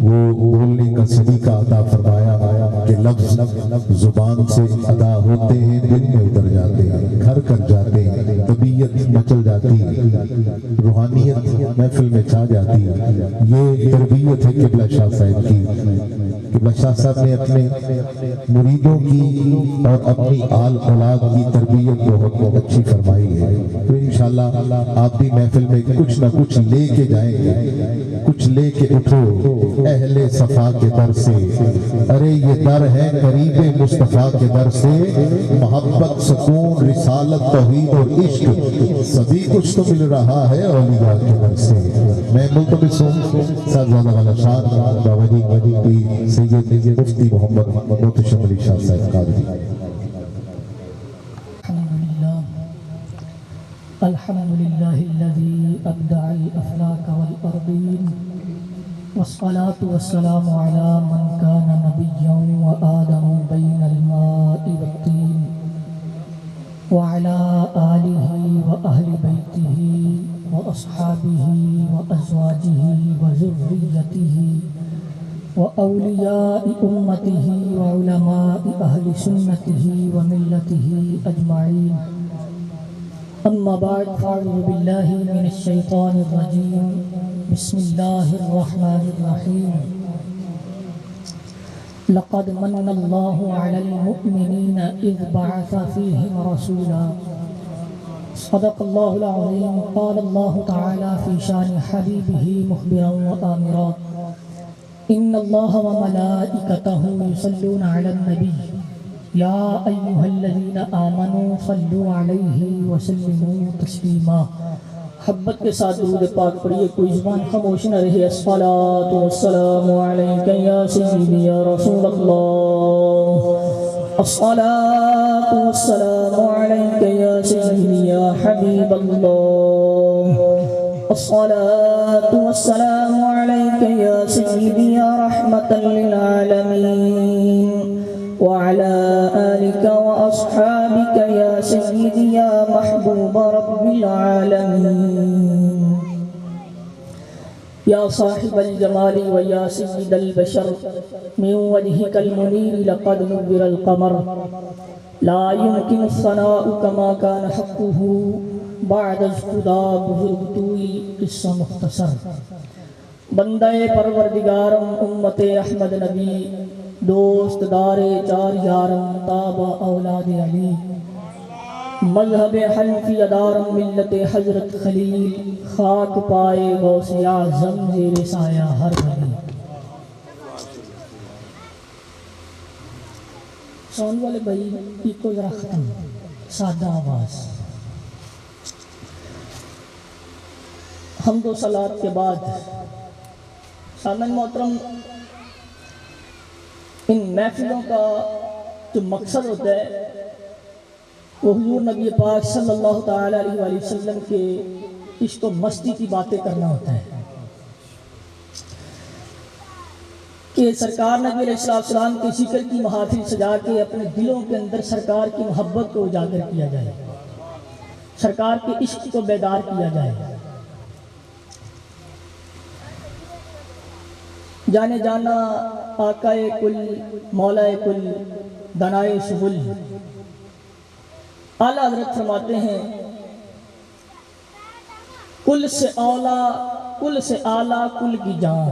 وہ بولنے کا سلیقہ عطا فرمایا کہ لفظ زبان سے ادا ہوتے ہیں، دل میں اتر جاتے ہیں، گھر کر جاتے ہیں، طبیعت مچل جاتی ہے، روحانیت محفل میں چھا جاتی ہے۔ یہ تربیت ہے قبلہ شاہ صاحب کی۔ قبلہ شاہ صاحب نے اپنے مریدوں کی اور اپنی آل اولاد کی تربیت بہت اچھی فرمائی ہے۔ تو انشاءاللہ آپ بھی محفل میں کچھ نہ کچھ لے کے جائیں گے، کچھ لے کے اٹھو اہل صفا کے در سے۔ ارے یہ در ہے قریب مصطفیٰ کے در سے، محبت، سکون، رسالت، توحید اور عشق سبھی کچھ تو مل رہا ہے اولیاء کے در سے۔ میں ملتمس ہوں صاحبزادہ والا شان بابا جی کی سید مفتی محمد محتشم علی شاہ صاحب قادری۔ الحمدللہ الذی ابدع الافلاک والارضین، والصلاة والسلام علی من کان نبیا وآدم بین الماء والطین، وعلی آلہ وأہل بیتہ وأصحابہ وأزواجہ وذریتہ وأولیاء امتہ وعلماء اہل سنتہ وملتہ اجمعین۔ اما بعد فاعوذ باللہ من الشیطان الرجیم، بسم اللہ الرحمن الرحیم۔ لقد من اللہ علی المؤمنین اذ بعث فیہم رسولا، صدق اللہ العظیم۔ قال اللہ تعالی فی شان حبیبہ مخبرا وآمرا، ان اللہ وملائکتہ یصلون علی النبی یا ایہا الذین آمنوا صلوا علیہ وسلموا تسلیما۔ محبت کے ساتھ درود پاک پڑھیے، کوئی زبان خاموش نہ رہے۔ الصلاۃ والسلام علیک یا سیدی یا رسول اللہ، الصلاۃ والسلام علیک یا سیدی یا حبیب اللہ، الصلاۃ والسلام علیک یا سیدی یا رحمۃ للعالمین، وعلى آلك وأصحابك يا سيدي يا محبوب رب العالمين، يا صاحب الجمال ويا سيد البشر، من وجهك المنير لقد نور القمر، لا يمكن الثناء كما كان حقه بعد اجتداب بزرگتوئی قصہ مختصر۔ بندہ پروردگارم امت احمد نبی، دوست دار چار یارم تابع اولاد علی، مذہب حنفی ادارم ملت حضرت خلیل، خاک پائے غوث اعظم زیر سایہ ہر ولی۔ سون والے بھائی ایک ذرا ختم سادہ آواز۔ حمد و صلوات کے بعد سامعین محترم، ان محفلوں کا جو مقصد ہوتا ہے وہ حضور نبی پاک صلی اللہ تعالیٰ علیہ وآلہ وسلم کے عشق و مستی کی باتیں کرنا ہوتا ہے، کہ سرکار نبی علیہ السلام کے ذکر کی محافل سجا کے اپنے دلوں کے اندر سرکار کی محبت کو اجاگر کیا جائے، سرکار کے عشق کو بیدار کیا جائے۔ جانے جانا آقائے کل، مولائے کل، دنائے سبل، اعلیٰ حضرت فرماتے ہیں کل سے اولا، کل سے اعلیٰ کل کی جان،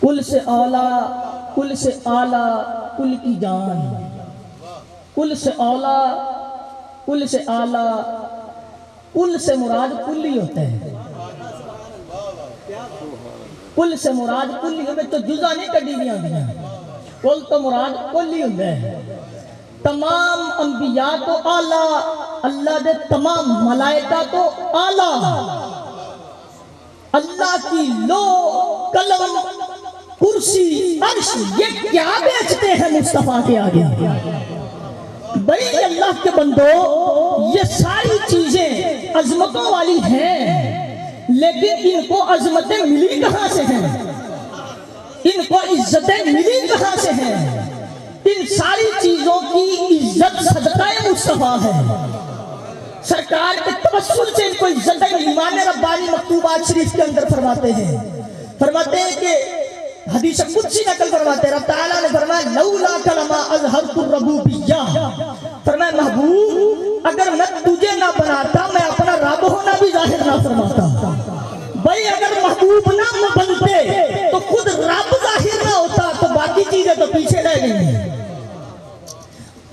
کل سے اولا، کل سے اعلیٰ کل کی جان، کل سے اولا، کل سے اعلیٰ، کل سے مراد کل ہی ہوتا ہے، کل سے مراد کل ہی ہوتا ہے، تو جزا نہیں کٹی دیا دیا، کل تو مراد کل ہی ہوتا ہے۔ تمام انبیاء تو اعلیٰ، اللہ دے تمام ملائکہ تو اعلیٰ، اللہ کی لو، قلم، کرسی، عرش، یہ کیا بیچتے ہیں مصطفیٰ کے آگے؟ بھئی اللہ کے بندو، یہ ساری چیزیں عظمتوں والی ہیں، لیکن ان کو عظمتیں ملی کہاں سے ہیں؟ ان کو عزتیں ملی کہاں سے ہیں؟ ان ساری چیزوں کی عزت صدقہ مصطفیٰ ہے، سرکار کے توسل سے ان کو عزت ہے۔ امام ربانی مکتوبات شریف کے اندر فرماتے ہیں فرماتے ہیں کہ حدیث قدسی نقل فرماتے ہیں رب تعالیٰ نے فرمایا لولا کلمہ اظہرت الربوبیہ، فرمایا محبوب اگر میں تجھے نہ بناتا میں اپنا رب ہونا بھی ظاہر نہ فرماتا۔ بھائی اگر محبوب نہ بنتے تو خود رب ظاہر نہ ہوتا تو باقی چیزیں تو پیچھے رہ گئی ہیں۔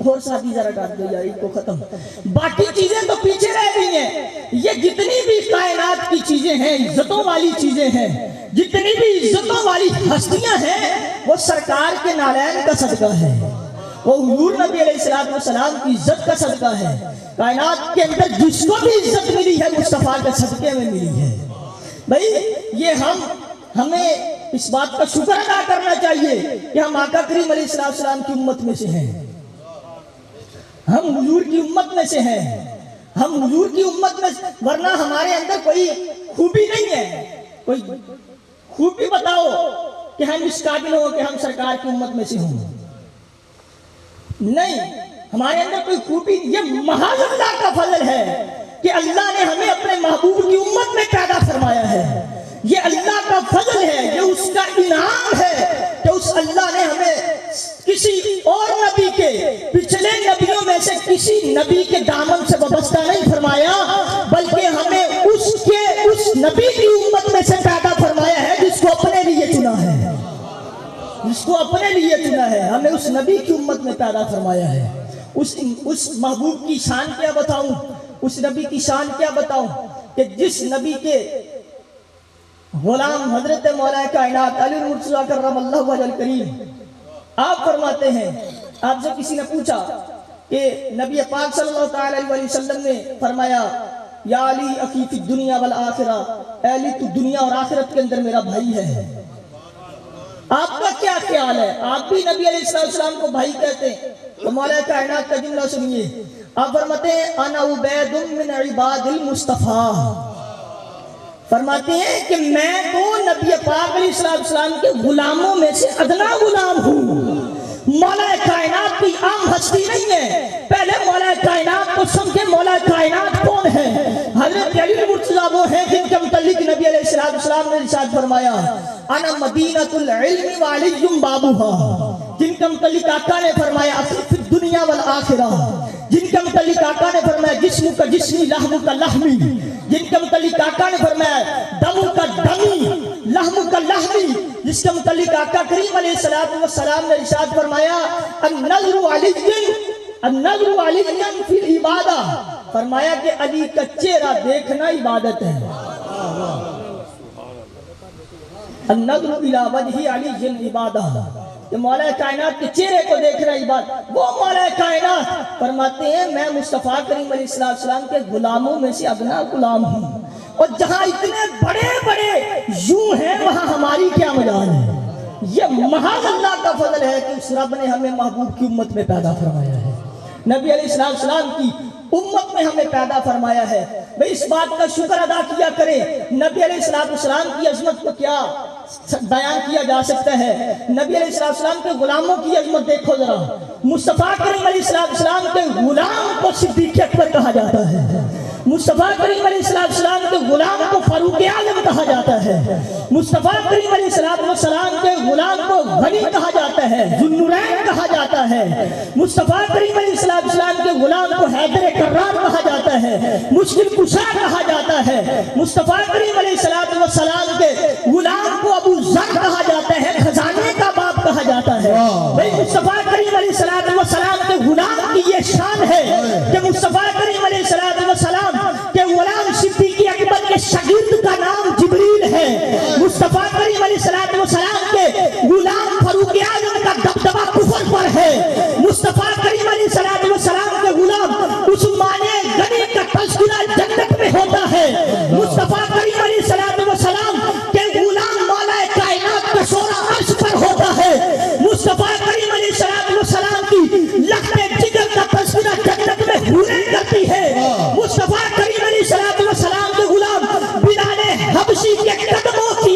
اور ساتھی ذرا ڈال دو یار کو ختم، باقی چیزیں تو پیچھے رہ گئی ہیں۔ یہ جتنی بھی کائنات کی چیزیں ہیں، عزتوں والی چیزیں ہیں، جتنی بھی عزتوں والی ہستیاں ہیں، وہ سرکار کے نالین کا صدقہ ہے، وہ حضور نبی علیہ السلام کی عزت کا صدقہ ہے۔ کائنات کے اندر جس کو بھی عزت ملی ہے مصطفیٰ کے صدقے میں ملی ہے۔ بھائی یہ ہمیں اس بات کا شکر ادا کرنا چاہیے کہ ہم آقا کریم علیہ السلام کی امت میں سے ہیں، ہم حضور کی امت میں سے ہیں، ہم حضور کی امت میں، ورنہ ہمارے اندر کوئی خوبی نہیں ہے، کوئی خوبی بتاؤ کہ ہم اس قابل ہوں کہ ہم سرکار کی امت میں سے ہوں، نہیں ہمارے اندر کوئی خوبی، یہ محض اللہ کا فضل ہے کہ اللہ نے ہمیں اپنے محبوب کی امت میں پیدا فرمایا ہے۔ یہ اللہ کا فضل ہے، یہ اس کا انعام ہے کہ اس اللہ نے ہمیں کسی اور نبی کے، پچھلے نبیوں میں سے کسی نبی کے دامن سے وابستہ نہیں فرمایا، بلکہ ہمیں اس نبی کی امت میں سے پیدا فرمایا ہے جس کو اپنے لیے چنا ہے، جس کو اپنے لیے چنا ہے، ہمیں اس نبی کی امت میں پیدا فرمایا ہے۔ اس محبوب کی شان کیا بتاؤں، اس نبی کی شان کیا بتاؤں کہ جس نبی کے غلام حضرت مولا کائنات علی المرتضیٰ کرم اللہ وجہ الکریم آپ فرماتے ہیں، آپ سے کسی نے پوچھا کہ نبی پاک صلی اللہ علیہ وسلم نے فرمایا یا علی اخی فی الدنیا والآخرہ، اے علی تو دنیا اور آخرت کے اندر میرا بھائی ہے، آپ کا کیا خیال ہے؟ آپ بھی نبی علیہ السلام کو بھائی کہتے ہیں؟ تو مولا کائنات کا جملہ سنیے، آپ فرماتے ہیں انا عبید من عباد المصطفیٰ، فرماتے ہیں کہ میں تو نبی پاک علیہ السلام کے غلاموں میں سے ادنا غلام ہوں، مولا کائنات کی عام ہستی نہیں ہے۔ پہلے مولا کائنات کو سمجھے، مولا کائنات کون ہے؟ حضرت علی المرتضیٰ وہ ہیں جن کے متعلق نبی علیہ السلام نے ارشاد فرمایا انا مدینۃ العلم وعلی بابھا، جن کے متعلق آقا نے فرمایا فی الدنیا والآخرہ، جن کے متعلق آقا نے فرمایا جسم کا جسمی لحم کا لحمی، جن کے متعلق آقا نے فرمایا دم کا دمی لحم کا لحمی، جس کے متعلق آقا کریم علیہ السلام نے ارشاد فرمایا النظر علی فی العبادہ، فرمایا کہ علی کا چہرہ دیکھنا عبادت ہے، النظر الی وجہ علی عبادہ، کہ مولا کائنات کے چہرے کو دیکھنا عبادت۔ وہ مولا کائنات فرماتے ہیں میں مصطفیٰ کریم علیہ السلام کے غلاموں میں سے ادنا غلام ہوں، اور جہاں اتنے بڑے بڑے یوں ہیں وہاں ہماری کیا مجال ہے؟ یہ محض اللہ کا فضل ہے کہ اس رب نے ہمیں محبوب کی امت میں پیدا فرمایا ہے، نبی علیہ السلام کی امت میں ہمیں پیدا فرمایا ہے۔ بھئی اس بات کا شکر ادا کیا کریں، نبی علیہ السلام کی عظمت کو کیا بیان کیا جا سکتا ہے؟ نبی علیہ السلام کے غلاموں کی عظمت دیکھو ذرا، مصطفیٰ کریم علیہ السلام کے غلام کو صدیق اکبر کہا جاتا ہے، مصطفیٰ کریم علیہ السلام کے غلام کو فاروق اعظم کہا جاتا ہے، مصطفیٰ کریم علیہ السلام کے غلام کو غنی کہا جاتا ہے، ذوالنورین کہا جاتا ہے، مصطفیٰ کریم علیہ السلام کے غلام کو حیدر کرار کہا جاتا ہے، مشکل کشا کہا جاتا ہے، مصطفیٰ کریم علیہ السلام کے غلام کو ابو ذر کہا جاتا ہے، خزانے کا باپ کہا جاتا ہے۔ بھئی مصطفیٰ کریم علیہ السلام کے غلام کی یہ شان ہے کہ مصطفیٰ کریم علیہ السلام کہ غلام صدیق اکبر کے شاگرد کا نام جبریل ہے، مصطفیٰ کریم علیہ السلام کے غلام فاروق اعظم کا دبدبہ کفر پر ہے، مصطفیٰ کریم علیہ السلام کے غلام عثمان غنی کا تذکرہ جنت میں ہوتا ہے، مصطفیٰ کریم علیہ السلام کے غلام مولا کائنات کا شورا عرش پر ہوتا ہے، مصطفیٰ کریم علیہ السلام کی لخت جگر کا تذکرہ جنت میں حوریں کرتی ہے، مصطفیٰ کریم علیہ السلام کے غلام بلال حبشی کے قدموں کی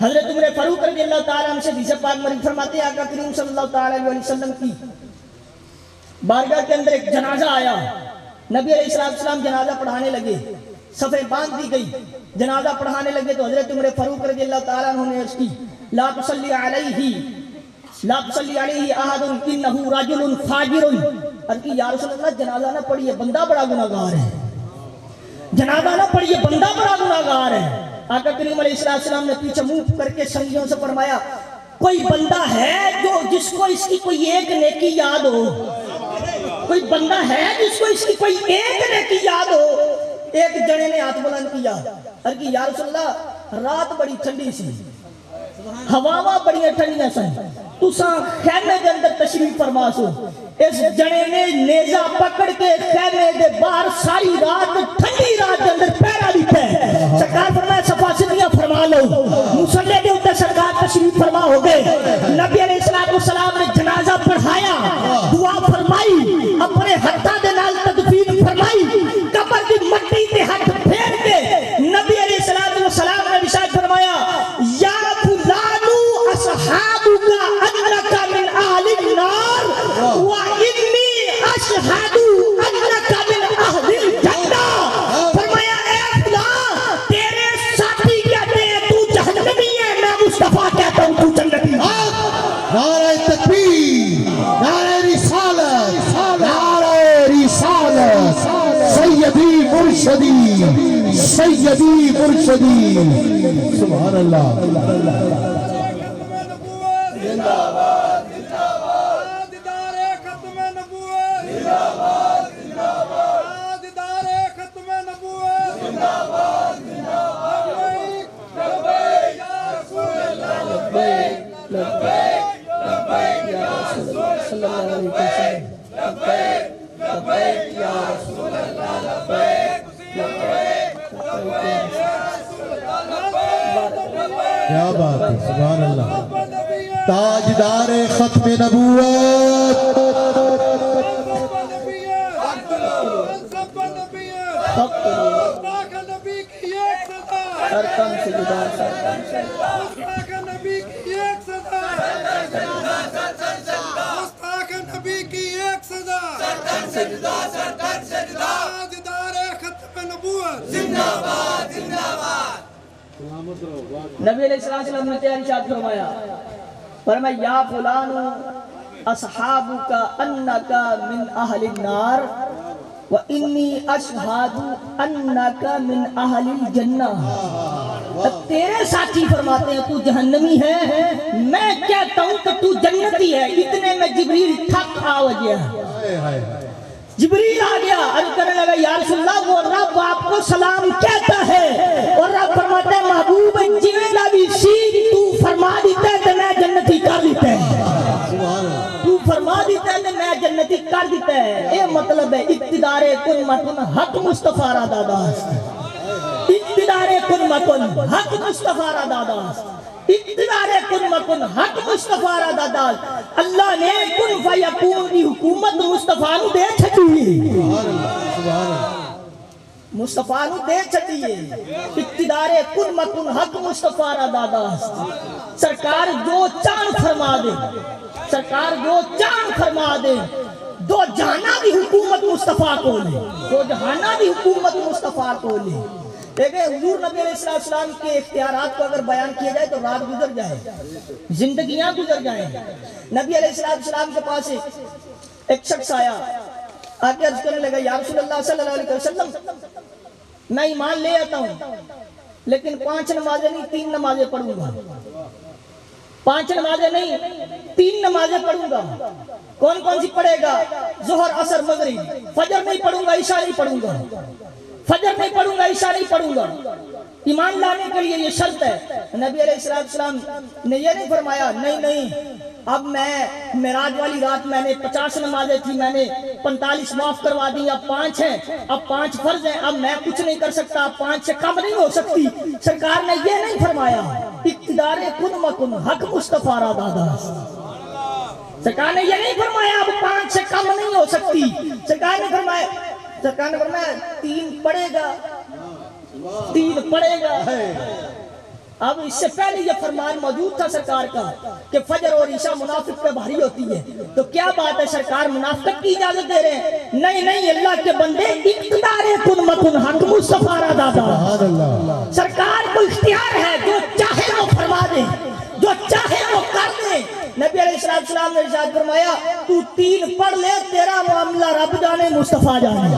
حضرت عمر فاروق رضی اللہ تعالیٰ عنہ سے حدیث پاک مروی فرماتے ہیں آقا کریم صلی اللہ تعالیٰ علیہ وسلم کی بارگاہ کے اندر ایک جنازہ آیا، نبی علیہ السلام جنازہ پڑھانے لگے، صفیں باندھ دی گئی، جنازہ پڑھانے لگے تو حضرت عمر فاروق رضی اللہ تعالیٰ عنہ نے اس کی لا تصلی علیہ احد انہ رجل فاجر، اور کہ یا رسول اللہ جنازہ نہ پڑھیے، بندہ بڑا گناہگار ہے، جنازہ نہ پڑھیے، بندہ بڑا گناہگار ہے۔ آقا کریم علیہ السلام نے پیچھے منہ کر کے سنگیوں سے فرمایا کوئی بندہ ہے جو جس کو اس کی کوئی ایک نیکی یاد ہو، کوئی بندہ ہے جس کو اس کی کوئی ایک نیکی یاد ہو۔ ایک جنے نے ہاتھ بلند کیا اور کہ یا رسول اللہ رات بڑی ٹھنڈی سی، ہواواں بڑی ٹھنڈیاں سن، تساں خیمے دے اندر تشریف فرما سو۔ اس جنے نے نیزہ پکڑ کے خیمے دے باہر ساری رات ٹھنڈی رات دے اندر پہرا دیتا ہے۔ سرکار فرمایا صفا ستیاں فرما لو، مصلی کے اوپر سرکار تشریف فرما ہو گئے۔ نبی علیہ السلام نے جنازہ پڑھایا، دعا فرمائی، اپنے ہتھاں دے نال تدفین فرمائی، قبر دی مٹی تے ہاتھ پھیر کے نبی علیہ السلام نے ارشاد فرمایا یا فلان اصحابک انک من اہل النار وانی اشہد انک من اہل الجنہ۔ فرمایا اے فلان تیرے ساتھی کہتے ہیں تو جہنمی ہے، میں مصطفیٰ کہتا ہوں تو جنتی ہے۔ نعرہ تکبیر، نعرہ رسالت، نعرہ رسالت، سیدی مرشدی، سیدی مرشدی، سبحان اللہ۔ کیا بات ہے، سبحان اللہ۔ تاجدار ختم نبوت، نبی علیہ السلام نے ارشاد فرمایا فرمایا یا فلان اصحابک انک من اہل النار وانی اشہد انک من اہل الجنہ۔ تیرے ساتھی فرماتے ہیں تو جہنمی ہے، میں کہتا ہوں کہ تو جنتی ہے۔ اتنے میں جبریل تھک آ گیا، جبریل آ گیا اور کہنے لگا یا رسول اللہ وہ رب آپ کو سلام کہتا ہے، اور رب فرماتا ہے محبوب جویں دا بھی سی تو فرما دیتا ہے تو میں جنتی کر دیتا ہے، تو فرما دیتا ہے تو میں جنتی کر دیتا ہے۔ یہ مطلب ہے اقتدار کن مکن حق مصطفیٰ را داداست، اقتدار کن مکن حق مصطفیٰ را داداست، اقتدار کن مکن حق مصطفیٰ را داداست۔ اللہ نے کن فیکون کی حکومت مصطفیٰ نو دے چھٹی، مصطفیٰ نو دے چھٹی ہے۔ اقتدار کن مکن حق مصطفیٰ را داداست۔ سرکار جو چاند فرما دے، سرکار جو چاند فرما دے، دو جہانا بھی حکومت مصطفیٰ کو لے، دو جہانا بھی حکومت مصطفیٰ کو لے۔ دیکھیں حضور نبی علیہ السلام کے اختیارات کو اگر بیان کیا جائے تو رات گزر جائے، زندگیاں گزر جائیں۔ نبی علیہ السلام کے پاس ایک شخص آیا، آکے عرض کرنے لگا یا رسول اللہ صلی اللہ علیہ وسلم میں ایمان لے آتا ہوں لیکن 5 نمازیں نہیں 3 نمازیں پڑھوں گا، 5 نمازیں نہیں 3 نمازیں پڑھوں گا۔ کون کون سی پڑھے گا؟ ظہر عصر مغرب۔ فجر نہیں پڑھوں گا، عشاء نہیں پڑھوں گا، فجر نہیں پڑھوں گا، عشاء نہیں پڑھوں گا۔ ایمان لانے کے لیے یہ شرط ہے۔ نبی علیہ السلام نے یہ نہیں فرمایا نہیں نہیں اب میں معراج والی رات میں نے 50 نمازیں تھی، میں نے 45 معاف کروا دی، اب 5 ہیں، اب 5 فرض ہیں، اب میں کچھ نہیں کر سکتا، اب 5 سے کم نہیں ہو سکتی۔ سرکار نے یہ نہیں فرمایا اقتدار کن مکن حق مصطفیٰ را داداست۔ سرکار نے یہ نہیں فرمایا اب 5 سے کم نہیں ہو سکتی۔ سرکار نے فرمایا 3 پڑھے گا، 3 پڑھے گا، اب اس سے پہلے یہ فرمان موجود تھا سرکار کا کہ فجر اور عشاء منافق پہ بھاری ہوتی ہے، تو کیا بات ہے سرکار منافقت کی اجازت دے رہے ہیں؟ نہیں اللہ کے بندے، اقتدار کن مکن حق مصطفیٰ را دادا، سرکار کو اختیار ہے، جو چاہے وہ فرما دے، جو چاہے وہ کر دے۔ نبی علیہ السلام نے ارشاد فرمایا تو 3 پڑھ لے، تیرا معاملہ رب جانے مصطفیٰ جانے،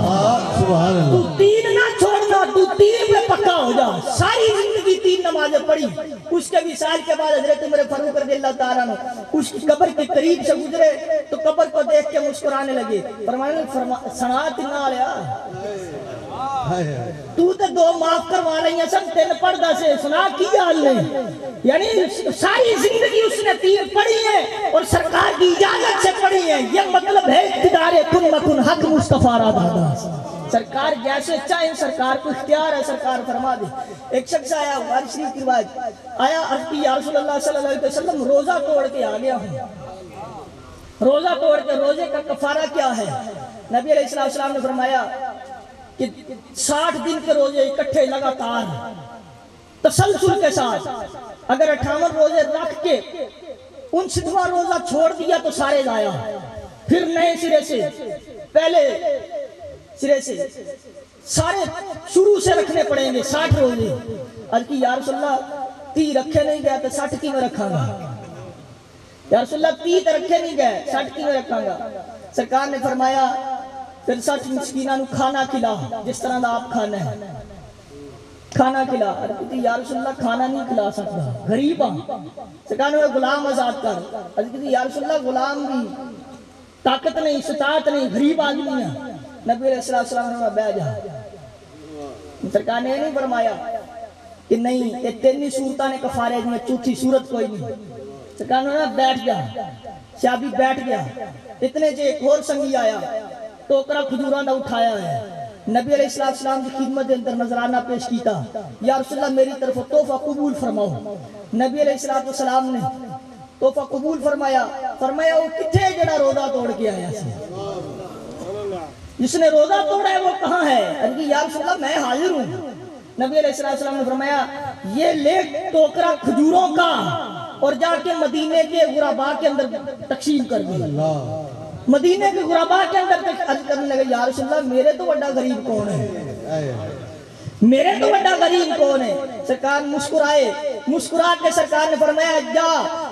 تو 3 نہ چھوڑنا، تو 3 میں پکا ہو جا۔ ساری زندگی 3 نمازیں پڑھی، اس کے وصال کے بعد حضرت عمر فاروق رضی اللہ تعالیٰ عنہ اس کی قبر کے قریب سے گزرے تو قبر کو دیکھ کے مسکرانے لگے، سنات نہ لیا تو تے 2 معاف کروا لیں سب 3 پردہ سے، سنا کی حال نہیں، یعنی ساری زندگی اس نے 3 پڑھی ہے اور سرکار کی اجازت سے پڑھی ہے۔ یہ مطلب ہے اقتدار کن مکن حق مصطفیٰ را دادا، سرکار جیسے چاہیں، سرکار کو اختیار ہے، سرکار فرما دے۔ ایک شخص آیا، بخاری شریف کی روایت، آیا عرض کی یا رسول اللہ صلی اللہ علیہ وسلم روزہ توڑ کے آ گیا ہوں، روزہ توڑ کے روزے کا کفارہ کیا ہے؟ نبی علیہ السلام نے فرمایا کہ 60 دن کے روزے اکٹھے لگاتار تسلسل کے ساتھ، اگر 58 روزے رکھ کے 59واں روزہ چھوڑ دیا تو سارے ضائع، پھر نئے سرے سے، پہلے سرے سے سارے شروع سے رکھنے پڑیں گے 60 روزے۔ عرض کی یا رسول اللہ 30 رکھے نہیں گئے تو 60 کی میں رکھاں گا، یا رسول اللہ 30 رکھے نہیں گئے 60 کی میں رکھاں گا۔ سرکار نے فرمایا پھر 60 مسکینہ نو کھانا کھلا جس طرح دا آپ کھانا ہے، کھانا کھلا۔ حضرت یا رسول اللہ کھانا نہیں کھلا سکتا، غریب ہاں۔ سرکار نے غلام آزاد کر۔ حضرت یا رسول اللہ غلام بھی طاقت نہیں، استطاعت نہیں، غریب آدمی ہے۔ نبی علیہ السلام نے بیٹھ جا۔ سرکار نے نہیں فرمایا کہ نہیں یہ 3 صورتیں نے کفارے دیں، چوتھی صورت کوئی نہیں۔ سرکار نے بیٹھ جا، شابی بیٹھ گیا۔ اتنے جو ایک اور سنگی آیا، ٹوکرا کھجوراں دا اٹھایا ہے، نبی علیہ السلام کی خدمت دے اندر نظرانہ پیش کیتا، یا رسول اللہ میری طرف تحفہ قبول فرماؤ۔ نبی علیہ السلام نے تحفہ قبول فرمایا، فرمایا وہ کتھے جڑا روزہ توڑ کے آیا سی، جس نے روزہ توڑا ہے وہ کہاں ہے؟ یا رسول اللہ میں حاضر ہوں۔ نبی علیہ السلام نے فرمایا یہ لے ٹوکرا کھجوروں کا اور جا کے مدینے کے غرباء کے اندر تقسیم کر دی۔ مدینے کے غرباء کے اندر عرض کرنے لگے یا رسول اللہ میرے تو بڑا غریب کون ہے، میرے تو بڑا غریب کون ہے؟ سرکار مسکرائے، مسکرا کے سرکار نے فرمایا جا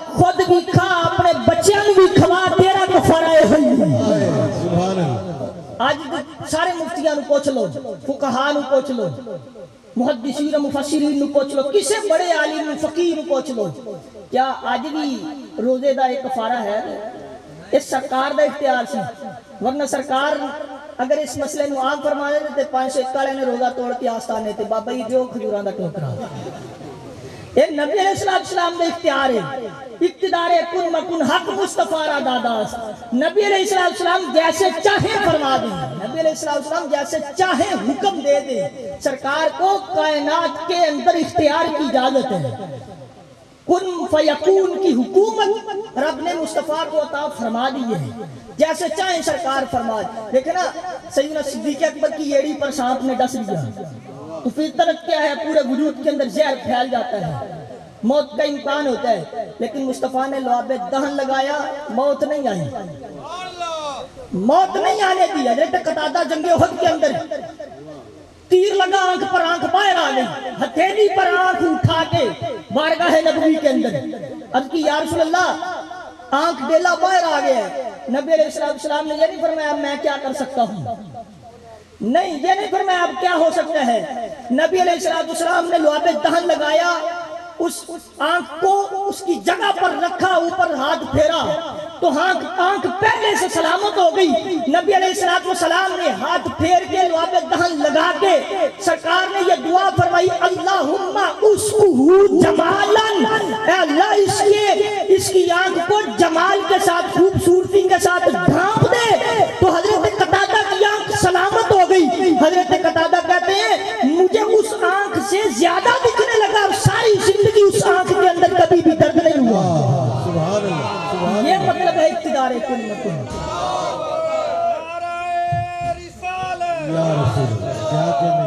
خود بھی کھا، اپنے بچیاں بھی کھوا، تیرا کفارہ ہے۔ آج سارے مفتیاں نو پوچھ لو، فقہاء نو پوچھ لو، محدثین و مفسرین نو پوچھ لو، کسے بڑے عالم فقیہ نو پوچھ لو، کیا آج بھی روزے دا ایک کفارہ ہے؟ اس سرکار دا اختیار سی، ورنہ سرکار اگر اس مسئلے نو عام فرما دے تے 501 والے نے روزہ توڑ کے آستانے تے بابا جی دیو کھجوراں دا ٹوکرا۔ یہ نبی علیہ السلام دا اختیار ہے، اقتدار کن مکن حق مصطفیٰ را داداس۔ نبی علیہ السلام جیسے چاہے فرما دیں، نبی علیہ السلام جیسے چاہے حکم دے دیں، سرکار کو کائنات کے اندر اختیار کی اجازت ہے۔ کن فیکون کی حکومت رب نے مصطفیٰ کو عطا فرما دی ہے، جیسے چاہیں سرکار فرما دے۔ دیکھنا سیدنا صدیق اکبر کی ایڑی پر سانپ نے ڈس لیا تو فطرت کیا ہے، پورے وجود کے اندر زہر پھیل جاتا ہے، موت کا امکان ہوتا ہے، لیکن مصطفیٰ نے لعاب دہن لگایا، موت نہیں آئی، موت نہیں آنے دی۔ حضرت قتادہ جنگ احد کے اندر تیر لگا، آنکھ پر آنکھ باہر آ گئی، ہتھیلی پر آنکھ اٹھا کے بارگاہ نبوی کے اندر عرض کی یا رسول اللہ آنکھ ڈیلا باہر آ گیا ہے۔ نبی علیہ السلام نے یہ نہیں فرمایا میں کیا کر سکتا ہوں، نہیں یہ نہیں فرمایا اب کیا ہو سکتا ہے۔ نبی علیہ السلام نے لعاب دہن لگایا، اس آنکھ کو اس کی جگہ پر رکھا، اوپر ہاتھ پھیرا تو آنکھ پہلے سے سلامت ہو گئی۔ نبی علیہ السلام نے ہاتھ پھیر کے لعاب دہن لگا کے سرکار نے یہ دعا فرمائی اللہم اسقہ جمالاً، اے اللہ اس کی آنکھ کو جمال کے ساتھ، خوبصورتی کے ساتھ ڈھانپ دے۔ تو حضرت قتادہ کی آنکھ سلامت ہو گئی۔ حضرت قتادہ کہتے ہیں مجھے اس آنکھ سے زیادہ دکھنے لگا، ساری زندگی اس آنکھ کے اندر کبھی بھی درد نہیں ہوا۔ یہ مطلب ہے اقتدار کن مکن۔ یا رسول کیا کہنے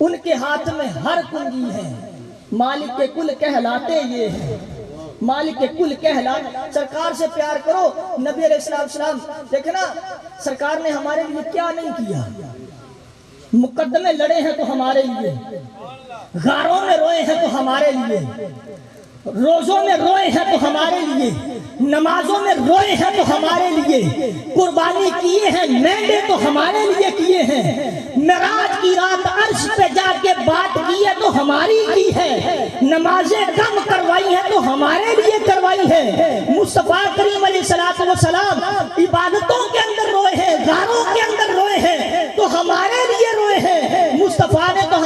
ان کے ہاتھ میں ہر کنجی ہے، مالک کے کل کہلاتے یہ ہیں، مالک کے کل کہلاتے۔ سرکار سے پیار کرو۔ نبی علیہ السلام دیکھنا سرکار نے ہمارے لیے کیا نہیں کیا۔ مقدمے لڑے ہیں تو ہمارے لیے، غاروں میں روئے ہیں تو ہمارے لیے، روزوں میں روئے ہیں تو ہمارے لیے، نمازوں میں روئے ہیں تو ہمارے لیے، قربانی کیے ہیں مینڈے تو ہمارے لیے کیے ہیں، معراج کی رات عرش پہ جا کے بات کی ہے تو ہماری کی ہے، نمازیں کم کروائی ہیں تو ہمارے لیے کروائی ہے۔ مصطفیٰ کریم علیہ السلام عبادتوں کے اندر روئے ہیں، غاروں کے اندر روئے ہیں تو ہمارے لیے روئے ہیں۔ مصطفیٰ نے تو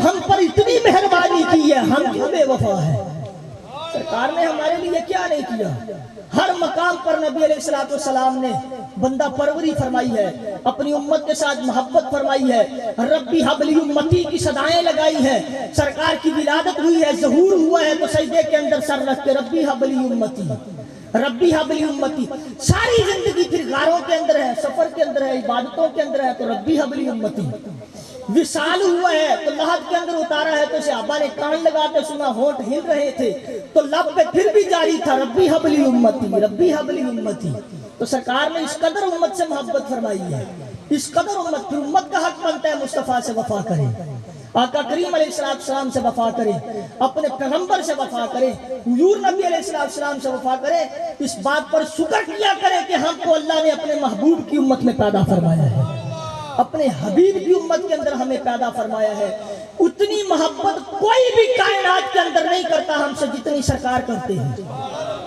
ہم پر اتنی مہربانی کی ہے، ہم کیوں بے وفا ہے؟ سرکار نے ہمارے لیے کیا نہیں کیا؟ ہر مقام پر نبی علیہ السلام نے بندہ پروری فرمائی ہے، اپنی امت کے ساتھ محبت فرمائی ہے، ربی حبلی امتی کی صدائیں لگائی ہے۔ سرکار کی ولادت ہوئی ہے، ظہور ہوا ہے تو سجدے کے اندر سر رکھ کے ربی حبلی امتی، ربی حبلی امتی۔ ساری زندگی پھر غاروں کے اندر ہے، سفر کے اندر ہے، عبادتوں کے اندر ہے تو ربی حبلی امتی۔ وصال ہوا ہے تو لحد کے اندر اتارا ہے تو صحابہ نے کان لگا کے سنا، ہونٹ ہل رہے تھے تو لب پہ پھر بھی جاری تھا ربی حبلی امتی، ربی حبلی امتی۔ تو سرکار نے اس قدر امت سے محبت فرمائی ہے، اس قدر امت، پھر امت کا حق بنتا ہے مصطفیٰ سے وفا کرے، آقا کریم علیہ السلام سے وفا کرے، اپنے پیغمبر سے وفا کرے، حضور نبی علیہ السلام سے وفا کرے۔ اس بات پر شکر کیا کرے کہ ہم کو اللہ نے اپنے محبوب کی امت میں پیدا فرمایا ہے، اپنے حبیب کی امت کے اندر ہمیں پیدا فرمایا ہے۔ اتنی محبت کوئی بھی کائنات کے اندر نہیں کرتا ہم سے جتنی سرکار کرتے ہیں۔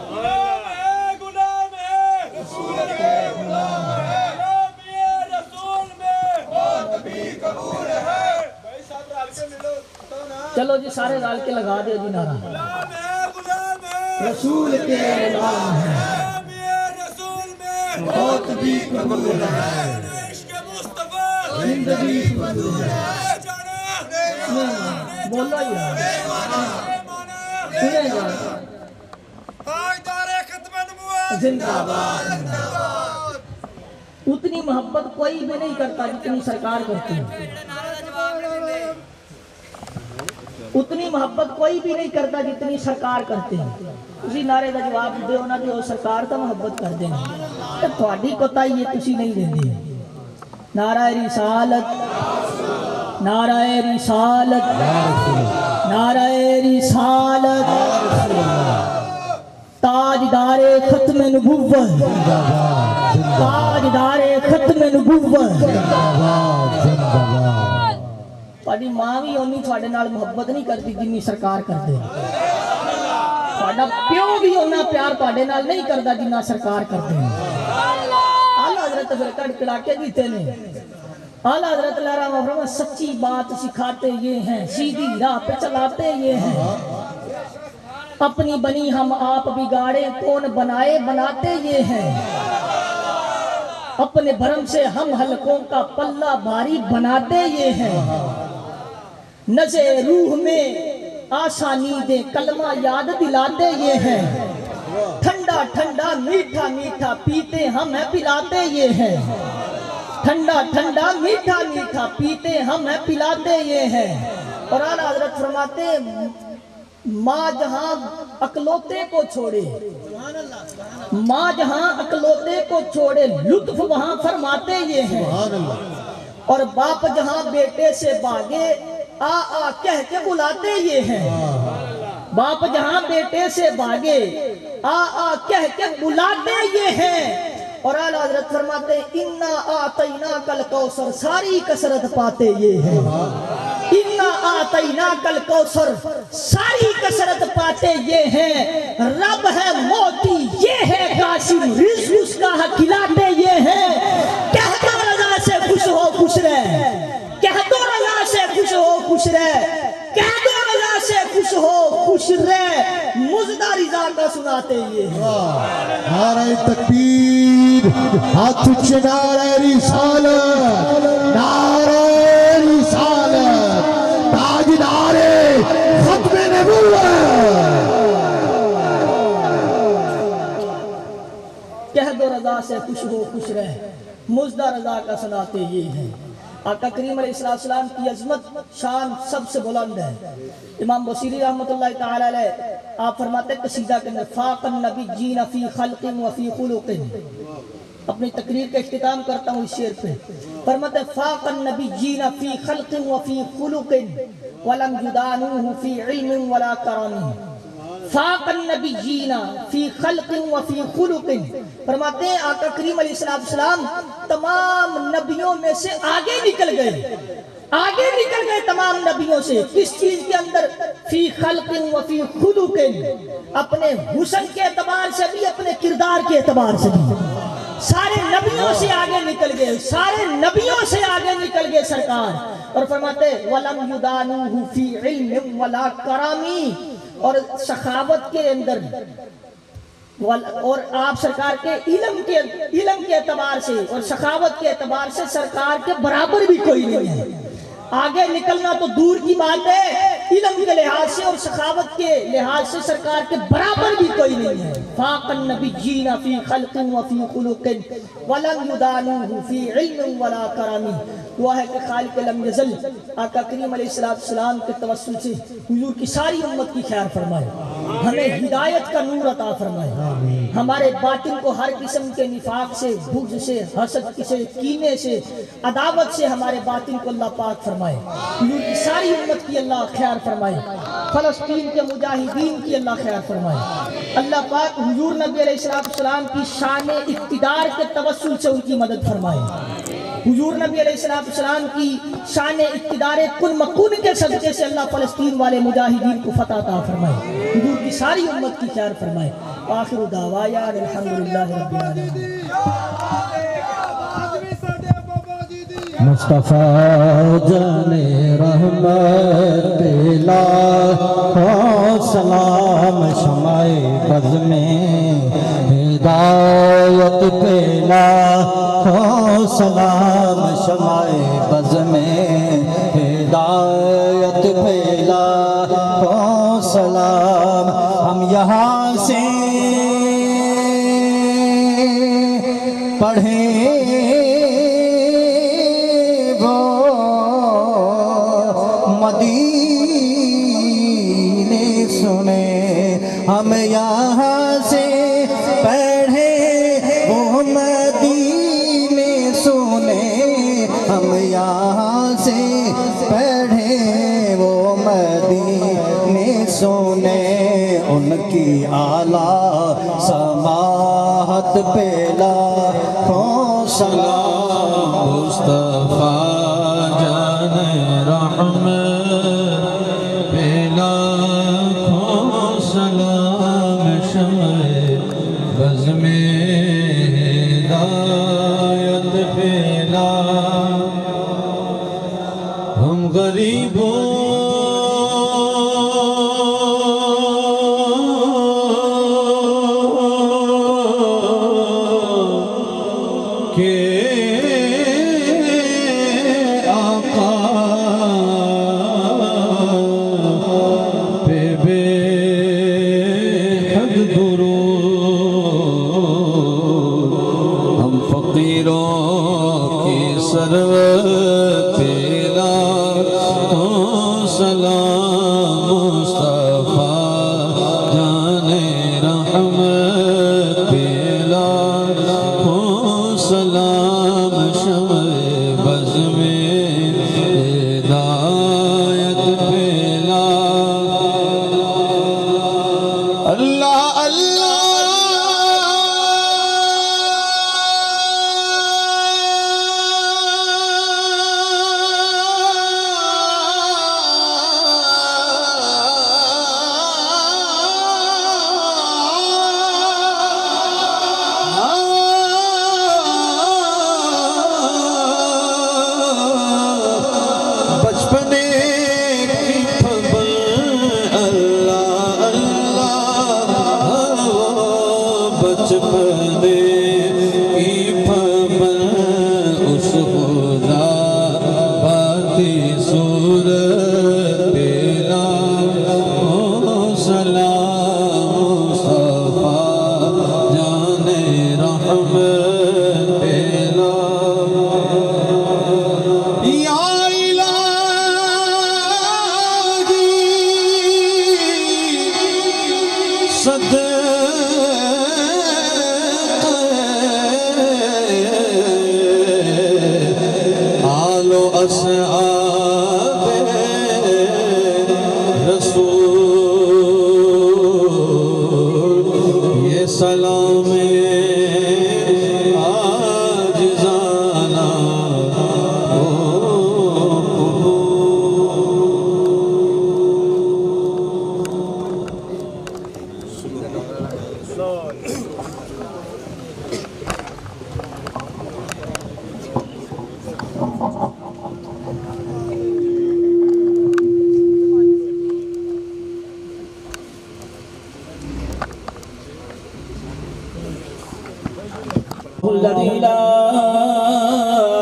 غلام ہے، غلام ہے، رسول کے غلام ہے، غلامی رسول میں اور نبی قبول ہے۔ بھائی صاحب رال کے ملو تو نا، چلو جی سارے رال کے لگا دے جی نعرہ، غلام ہے، رسول کے غلام ہے، غلامی رسول میں موت بھی قبول ہے، عشق مصطفیٰ زندگی قبول ہے۔ جانا بولو یار، مانا سنے جا، تاجدار ختم نبوت زندہ باد۔ اتنی محبت کوئی بھی نہیں کرتا جتنی سرکار کرتی ہے، اتنی محبت کوئی بھی نہیں کرتا جتنی سرکار کرتے ہیں۔ اسی نعرے کا جواب دیو نہ دیو، سرکار تو محبت کر دیں گے، تھوڑی کوتاہی یہ تسی نہیں دیندے۔ نعرہ رسالت، نعرہ رسالت، نعرہ رسالت، تاجدار ختم نبوت، تاجدار ختم نبوت۔ تھوڑی ماں بھی اونی تھوڑے نال محبت نہیں کرتی جنی سرکار کرتے، تھوڑا پیو بھی اونا پیار تھوڑے نال نہیں کرتا جنہ سرکار کرتے ہیں۔ اعلیٰ حضرت پھر کڑکڑا کے دیتے نے، اعلیٰ حضرت لہرا محرم سچی بات سکھاتے یہ ہیں، سیدھی راہ پہ چلاتے یہ ہیں، اپنی بنی ہم آپ بگاڑے کون بنائے بناتے یہ ہیں، اپنے بھرم سے ہم حلقوں کا پلہ بھاری بناتے یہ ہیں، نظر روح میں آسانی دے کلمہ یاد دلاتے یہ ہیں، ٹھنڈا ٹھنڈا میٹھا میٹھا پیتے ہمیں پلاتے یہ ہیں، ٹھنڈا ٹھنڈا میٹھا میٹھا پیتے ہمیں پلاتے یہ ہیں۔ اور اعلیٰ حضرت فرماتے ماں جہاں اکلوتے کو چھوڑے، ماں جہاں اکلوتے کو چھوڑے لطف وہاں فرماتے یہ ہیں، اور باپ جہاں بیٹے سے باغے آ آ کہہ کے بلاتے یہ ہیں، باپ جہاں بیٹے سے باغے آ آ کہہ کے بلاتے یہ ہیں۔ اور اعلیٰ حضرت فرماتے اِنَّا آتَيْنَاكَ الْكَوْثَرَ، ساری کثرت پاتے یہ ہیں، اِنَّا آتَيْنَاكَ الْكَوْثَرَ، ساری کثرت پاتے یہ ہیں، رب ہے موتی یہ ہے قاسم، رزق اس کا کھلاتے یہ ہیں، کہہ دو رضا سے خوش ہو خوش رہ، کہہ دو رضا سے خوش ہو خوش رہ، کہہ دو رضا سے خوش ہو خوش رہ، مزدہ رضا کا سناتے یہ ہیں۔ نعرہ تکبیر، ہاتھ اچھے، نعرہ رسالت، نعرہ رسالت، تاجدار ختم نبوت۔ کہہ دو رضا سے خوش ہو خوش رہ، مزدہ رضا کا سناتے یہ ہیں۔ آقا کریم علیہ السلام کی عظمت شان سب سے بلند ہے۔ امام بصیری رحمۃ اللہ تعالی علیہ آپ فرماتے ہیں قصیدہ کے اندر فاق النبیین فی خلق و فی خلق، اپنی تقریر کا اختتام کرتا ہوں اس شعر پہ، فرماتے ہیں فاق النبیین فی خلق و فی خلق ولم یدانوہ فی علم ولا کرم۔ فاق النبیین فی خلق و فی خلق، فرماتے ہیں آقا کریم علیہ السلام تمام نبیوں میں سے آگے نکل گئے، آگے نکل گئے تمام نبیوں سے۔ کس چیز کے اندر؟ فی خلق و فی خلق، اپنے حسن کے اعتبار سے بھی، اپنے کردار کے اعتبار سے بھی سارے نبیوں سے آگے نکل گئے، سارے نبیوں سے آگے نکل گئے سرکار۔ اور فرماتے وَلَمْ يُدَانُوهُ فِي عِلْمٍ وَلَا كَرَامٍ، اور سخاوت کے اندر اور آپ سرکار کے علم کے اعتبار سے اور سخاوت کے اعتبار سے سرکار کے برابر بھی کوئی نہیں ہے۔ آگے نکلنا تو دور کی بات ہے، علم کے لحاظ سے اور سخاوت کے لحاظ سے سرکار کے برابر بھی کوئی نہیں ہے۔ فاق النبیین فی خلق و فی خلق ولم یدانوہ فی علم ولا کرم۔ دعا ہے کہ خالق لم یزل آقا کریم علیہ السلام کے توسل سے حضور کی ساری امت کی خیر فرمائے، ہمیں ہدایت کا نور عطا فرمائے، ہمارے باطن کو ہر قسم کے نفاق سے، بغض سے، حسد سے، کینے سے، عداوت سے ہمارے باطن کو اللہ پاک فرمائے، حضور کی ساری امت کی اللہ خیر فرمائے، فلسطین کے مجاہدین کی اللہ خیر فرمائے۔ اللہ پاک حضور نبی علیہ السلام کی شان اقتدار کے توسل سے ان کی مدد فرمائے، حضور نبی علیہ السلام کی شان اقتدار کن مکن کے صدقے سے اللہ فلسطین والے مجاہدین کو فتح عطا فرمائے، حضور کی ساری امت کی خیر فرمائے۔ آخر دعوانا الحمدللہ رب العالمین۔ مصطفیٰ جان رحمت لاکھوں سلام، شمع بز میں ہدایت پہ لاکھوں سلام، شمع بز میں ہدایت پہ لاکھوں سلام۔ ہم یہاں سے پڑھیں مدینے سنے، ہم یہاں سے پڑھیں وہ مدینے سنے، ہم یہاں سے پڑھیں وہ مدینے سنے، ان کی اعلیٰ سماحت پہ لاکھوں سلام۔ مصطفیٰ جان رحمت پہ لاکھوں سلام، شمع بز میں ہدایت پہ لاکھوں۔ ہم غریبوں کے سلام عاجزانہ ہو الذي لا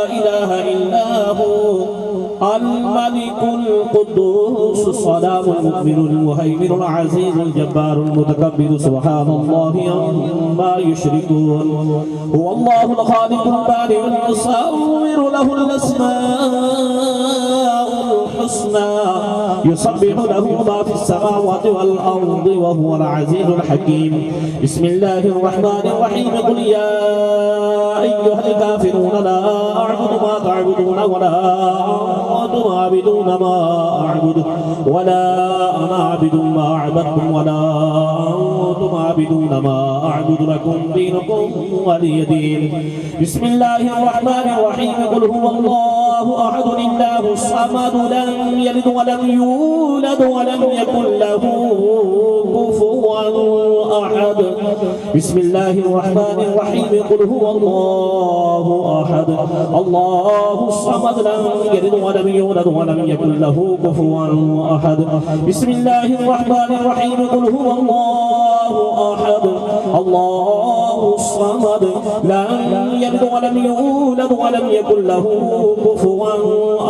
إله إلا هو الملك القدوس السلام المؤمن المهيمن العزيز الجبار المتكبر سبحان الله عما يشركون هو الله الخالق البارئ المصور له الأسماء الحسنى يسبح له ما في السماوات والأرض وهو العزيز الحكيم بسم الله الرحمن الرحيم قل يا أيها الكافرون لا أعبد ما تعبدون ولا أنتم عابدون ما أعبد ولا أنا عابد ما عبدتم ولا أنتم عابدون ما أعبد لكم دينكم ولي دين بسم الله الرحمن الرحيم قل هو الله أحد الله الصمد لم يلد ولم يولد ولم يكن له كفوا أحد بسم الله الرحمن الرحيم قل هو الله أحد الله الصمد لم يلد ولم يولد ولم يكن له كفوا أحد بسم الله الرحمن الرحيم قل هو الله أحد الله الصمد لم يلد ولم يولد ولم يكن له كفوا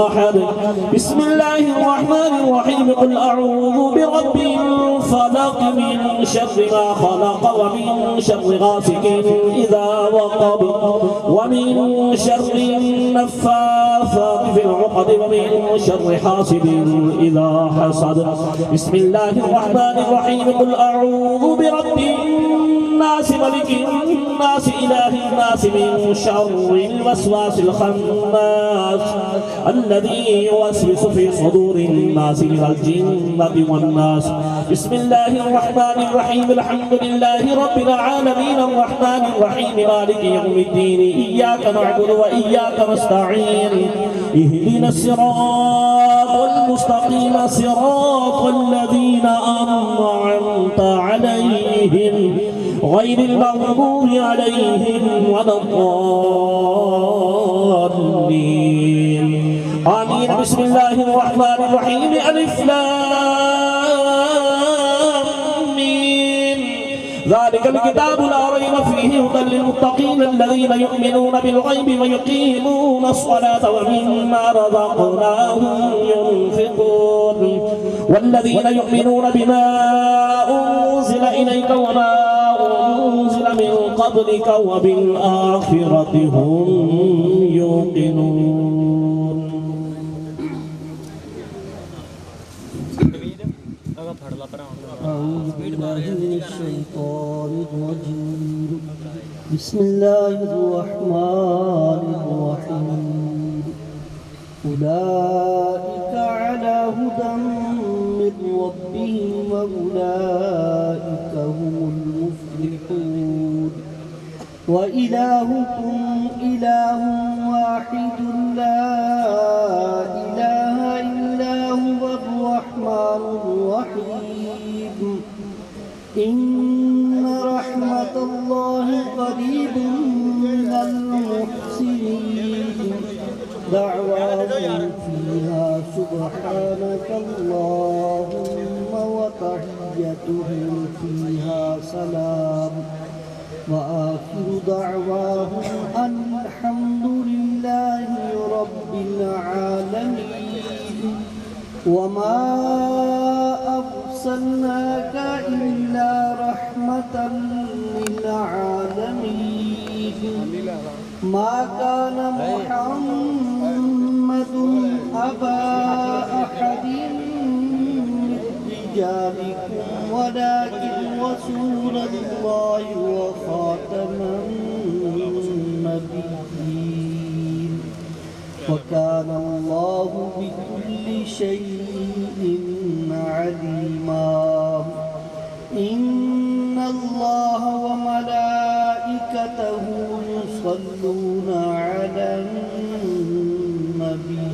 أحد بسم الله الرحمن الرحيم قل أعوذ برب الفلق من شر ما خلق ومن شر غاسق إذا وقب ومن شر النفاثات في العقد ومن شر حاسد إذا حسد بسم الله الرحمن الرحيم قل أعوذ برب الناس ملك الناس إله الناس من شر الوسواس الخناس الذي يوسوس في صدور الناس من الجنة والناس بسم الله الرحمن الرحيم الحمد لله رب العالمين الرحمن الرحيم مالك يوم الدين إياك نعبد وإياك نستعين اهدنا الصراط المستقيم صراط الذين أنعمت عليهم غير المغضوب عليهم ولا الضالين آمين بسم الله الرحمن الرحيم ألف لام ميم ذلك الكتاب لا ريب فيه هدى للمتقين الذين يؤمنون بالغيب ويقيمون الصلاة ومما رزقناهم ينفقون والذين يؤمنون بما أنزل إليك وما أنزل من قبلك وبالآخرة هم يوقنون أعوذ بالله من الشيطان الرجيم بسم الله الرحمن الرحيم أولئك على هدى من ربهم وأولئك هم المفلحون وإلهكم إله واحد لا إله إلا هو الرحمن الرحيم إن رحمة الله قريب من المحسنين دعواهم فيها سبحانك اللهم وتحيتهم فيها سلام وآخر دعواهم أن الحمد لله رب العالمين وما أرسلناك إلا رحمة للعالمين ما كان محمد أبا أحد من رجالكم ولكن رسول الله وخاتم النبيين وكان الله بكل شيء عليما إن الله وملائكته يصلون على النبي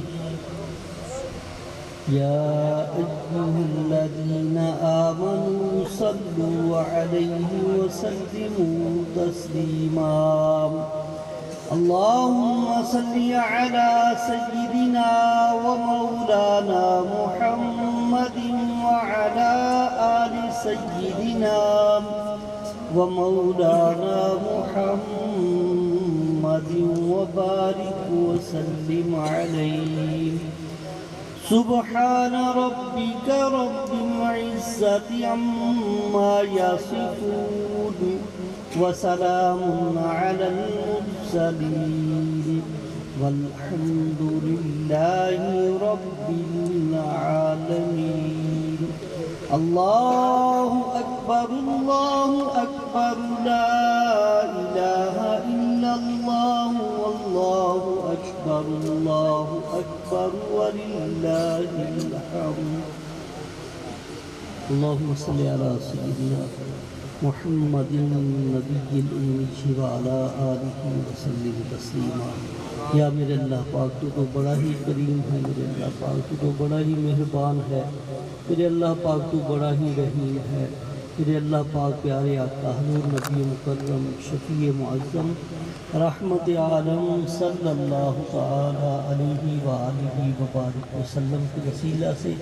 يا أيها الذين آمنوا صلوا عليه وسلموا تسليما اللهم صل على سيدنا ومولانا محمد وعلى آل سيدنا ومولانا محمد وبارك وسلم عليه سبحان ربك رب العزة عما يصفون وسلام على المرسلين والحمد لله رب العالمين الله أكبر لا إله إلا الله والله أكبر ولله الحمد اللهم صل على سيدنا محمد النبي الأمي وعلى آله وسلم تسليما یا میرے اللہ پاک تو بڑا ہی کریم ہے، میرے اللہ پاک تو بڑا ہی مہربان ہے، میرے اللہ پاک تو بڑا ہی رحیم ہے، میرے اللہ پاک پیارے آقا حضور نبی مکرم شفیع معظم رحمت عالم صلی اللہ تعالی علیہ وآلہ وبارک وسلم کے وسیلہ سے،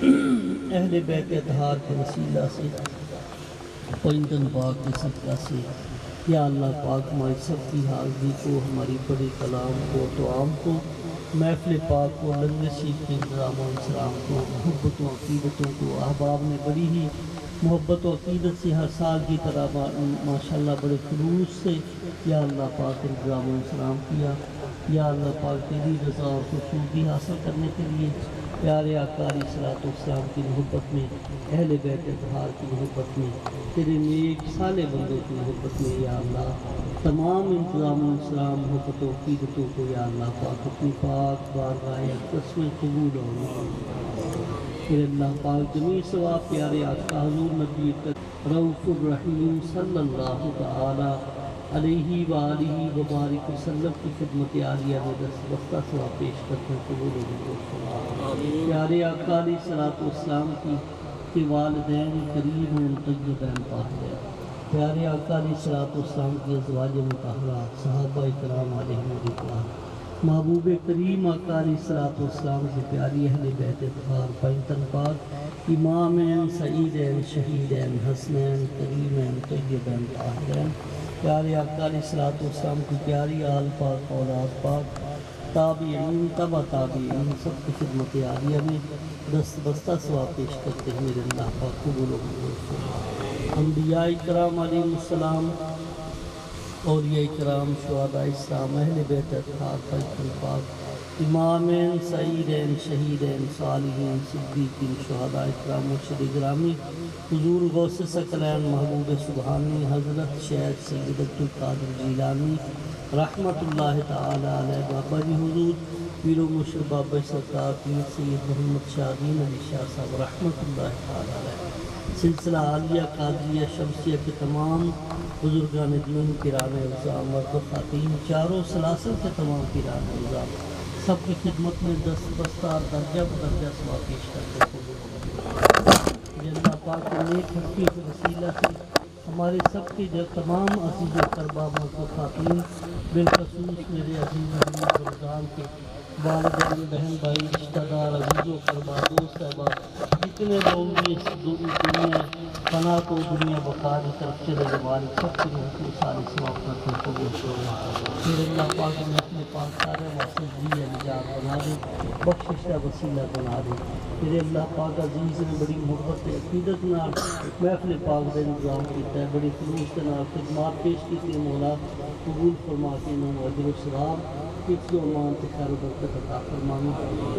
اہل بیت اطہار کے وسیلہ سے، پنجن پاک کے صدقہ سے، یا اللہ پاک ہماری سب کی حاضری کو، ہماری بڑے کلام کو، دعام کو، محفل پاک کو، لنگر شریف کے انتظام و انسلام کو، محبت و عقیدتوں کو، احباب نے بڑی ہی محبت و عقیدت سے ہر سال کی طرح ماشاءاللہ بڑے خلوص سے یا اللہ پاک انتظام و انسلام کیا، یا اللہ پاک تیری رضا اور خوشنودی حاصل کرنے کے لیے پیارے آقا علیہ الصلوۃ والسلام کی محبت میں، اہل بیت اطہار کی محبت میں، تیرے نیک صالح بندوں کی محبت میں یا اللہ تمام انتظام و انسلام محبت و عقیدتوں کو یا اللہ پاک اپنی پاک بارگاہ اقدس میں قبول اور پھر اللہ پاک جمیع ثواب پیارے آقا حضور نبی رؤوف الرحیم صلی اللہ تعالی علیہ وآلہ وبارک وسلم کی خدمت عالیہ میں دستبستہ ثواب پیش کرتے ہیں قبول و منظور فرمائے۔ پیارے آقا علیہ الصلوۃ والسلام کی والدین کریم و طیبین طاہرین، پیارے آقا علیہ الصلوۃ والسلام کی ازواج مطہرات، صحابہ کرام علیہم رضوان، محبوب کریم آقا علیہ الصلوۃ والسلام سے پیاری اہل بیت اطہار، پنجتن پاک، امامین، سعیدین، شہیدین، حسنین، کریمین، طیبین طاہرین، پیارے آقا علیہ الصلوۃ والسلام کی پیاری آل پاک، اولاد پاک، تابعین، تبع تابعین، سب کی خدمت عالیہ میں دستبستہ ثواب پیش کرتے ہیں میرے اللہ پاک قبول و منظور فرمائے۔ انبیاء کرام علیہ السلام، اولیاء کرام، شہداء اسلام، اہل بیت اطہار، پنجتن پاک، امامین، سعیدین، شہیدین، صالحین، صدیقین، شہداء اکرام، مرشد گرامی حضور غوث ثقلین محبوب سبحانی حضرت شیخ سید عبدالقادر جیلانی رحمت اللہ تعالی علیہ، بابا جی حضور پیر و مرشد بابا سرکار پیر سید محمد شاہ دین علی شاہ صاحب رحمت اللہ تعالی علیہ، سلسلہ عالیہ قادریہ شمسیہ کے تمام بزرگان دین، پیران اعظام، مرد و خواتین، چاروں سلاسل کے تمام پیران اعظام، سب کی خدمت میں دستبستہ درجہ بدرجہ ثواب پیش کرتے ہیں۔ اللہ پاک کے نیک ہستی کے وسیلہ سے ہمارے سب کے جو تمام عزیز و قربا، مرد و خواتین، بالخصوص میرے عزیز بزرگان کے والدین، بہن بھائی، رشتہ دار، عزیز و قربا، دوست احباب، جتنے لوگ بھی اس دنیا فنا کو دنیا بقا کی طرف چلے مالک سب کے روح کو سارے ثواب کرتے ہیں قبول فرمائے۔ پھر اللہ پاک نے اپنے پاک سارے واسطے دی نجات بنا دے، بخشش کا وسیلہ بنا دے۔ پھر اللہ پاک عزیز نے بڑی محبت عقیدت نال محفل پاک کا انتظام کیتا ہے، بڑی خلوص کے نال خدمات پیش کی تھی، مولا قبول فرما کے انہوں نے اجر و ثواب حفظ و امان تے خیر و برکت عطا فرماوے۔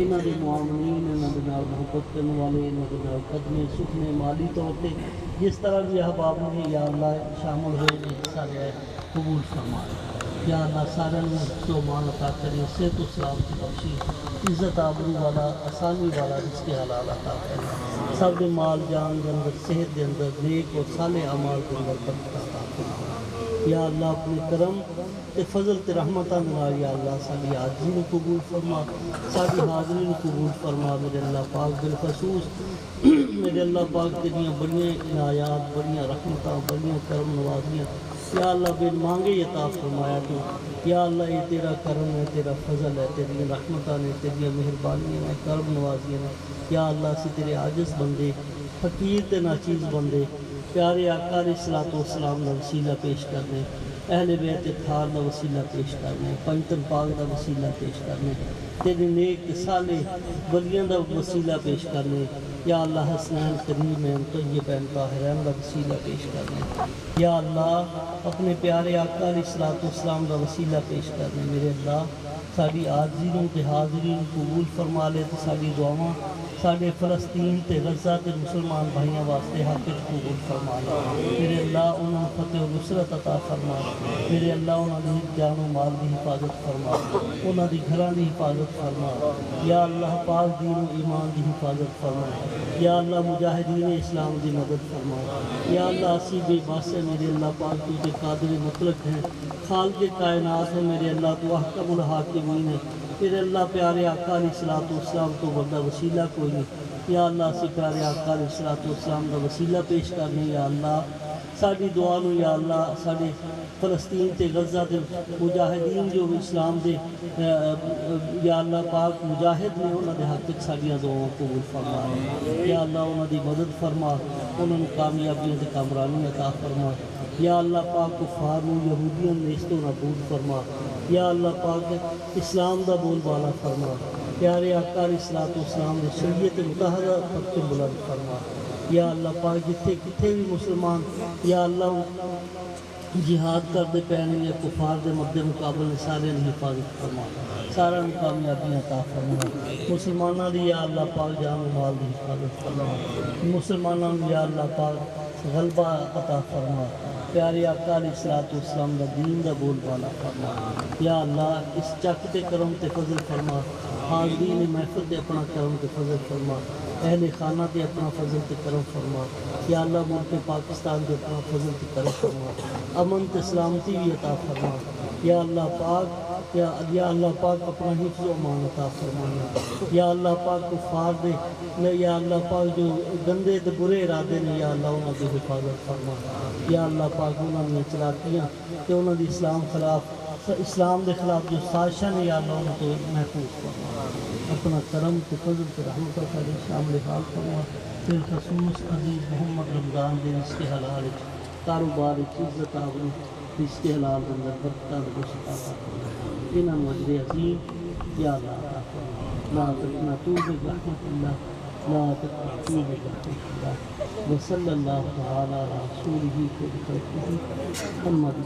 انہاں دے معاونین، انہاں دے نال محبت کرنے والے، انہاں دے نال قدمے سکھنے مالی طور تے جس طرح بھی احباب نے یا اللہ شامل ہوئے نے حصہ لیا ہے قبول فرمائے۔ یا اللہ سارے حفظ و امان عطا کرے، صحت و سلامتی بخشی، عزت آبرو والا، آسانی والا رزق حلال عطا کرے، سب دے مال جان دے اندر، صحت دے اندر، نیک اور صالح اعمال دے اندر برکت عطا فرمائے۔ یا اللہ اپنے کرم تے فضل تے رحمتاں نال یا اللہ ساری حاضری نو قبول فرما، ساری حاضری نو قبول فرما میرے اللہ پاک، بالخصوص میرے اللہ پاک تیریاں بڑیاں عنایات، بڑیاں رحمتاں، بڑیاں کرم نوازیاں یا اللہ بے مانگے عطا فرمایا تو یا اللہ یہ تیرا کرم ہے، تیرا فضل ہے، تیری رحمتاں نے، تیری مہربانیاں نے، کرم نوازیاں نے یا اللہ اسی تیرے عاجز بندے، فقیر تے ناچیز بندے پیارے آقا علیہ الصلوۃ والسلام دا وسیلہ پیش کرنے، اہل بیت اطہار دا وسیلہ پیش کرنے، پنجتن پاک دا وسیلہ پیش کرنے، تیرے نیک صالح ولیاں دا وسیلہ پیش کرنے یا اللہ حسنین کریمین طیبین طاہرین دا وسیلہ پیش کرنے یا اللہ اپنے پیارے آقا علیہ الصلوۃ والسلام دا وسیلہ پیش کرنے میرے اللہ ساری عاجزی نوں تے حاضری نوں قبول فرما لے تے ساری دعاواں ساڈے فلسطین تے غزہ تے مسلمان بھائیاں واسطے حق وچ قبول فرما لے میرے اللہ انہاں نوں فتح و نصرت عطا فرما میرے اللہ انہاں دی جان و مال دی حفاظت فرما انہاں دی گھراں دی حفاظت فرما یا اللہ پاک دین و ایمان دی حفاظت فرما یا اللہ مجاہدین اسلام دی مدد فرما یا اللہ اسی بے بس ہے میرے اللہ پاک تو تے قادر مطلق ہیں خالق کائنات ہے میرے اللہ تو احکم الحاکمین ہے میرے اللہ پیارے آقا علیہ الصلوۃ والسلام تو بندہ وسیلہ کوئی نہیں یا اللہ اسی پیارے آقا علیہ الصلوۃ والسلام دا وسیلہ پیش کرنے یا اللہ ساری دعا نو یا اللہ ساڈے فلسطین تے غزہ دے مجاہدین جو اسلام دے یا اللہ پاک مجاہد نے انہاں دے حق وچ ساڈیاں دعاواں قبول فرما یا اللہ انہاں دی مدد فرما انہاں نوں کامیابیاں تے کامرانی عطا فرما یا اللہ پاک کفار نوں یہودیاں نیست و نابود فرما یا اللہ پاک اسلام دا بول بالا فرما پیارے آقا علیہ الصلوۃ والسلام دے شریعت متحدہ پر تے بلند فرما یا اللہ پاک جتھے کتھے بھی مسلمان یا اللہ جہاد کرتے پے نے یا کفار دے مد مقابل سارے دی حفاظت فرما سارا کامیابیاں عطا فرما مسلماناں دی یا اللہ پاک جان و مال دی حفاظت فرما مسلماناں دی یا اللہ پاک غلبہ عطا فرما پیارے آقا علیہ الصلوۃ والسلام دا دین دا بول بالا فرما یا اللہ اس چک تے کرم تے فضل فرما حاضرین محفل تے اپنا کرم تے فضل فرما اہل خانہ تے اپنا فضل تے کرم فرما یا اللہ ملک پاکستان تے اپنا فضل تے کرم فرما امن تے سلامتی بھی عطا فرما یا اللہ پاک یا اللہ پاک اپنا حفظ و امان عطا فرما یا اللہ پاک کفار دے یا اللہ پاک جو گندے تے برے ارادے نے یا اللہ انہاں دی حفاظت فرما یا اللہ پاک انہاں دی چلاکیاں تے انہاں دی اسلام دے خلاف جو سازشاں نے یا اللہ انہاں تو محفوظ فرما اپنا کرم تے فضل تے رحمت کا شامل حال فرما بالخصوص عزیز محمد رمضان دے رزق حلال کاروبار عزت آبرو رزق حلال اندر برکتاں دے عطا فرما انہاں نوں اجر عظیم یا اللہ عطا فرما لا تقنطوا من رحمت اللہ لا تقنطوا من رحمت اللہ وصلی اللہ تعالی علی رسولہ محمد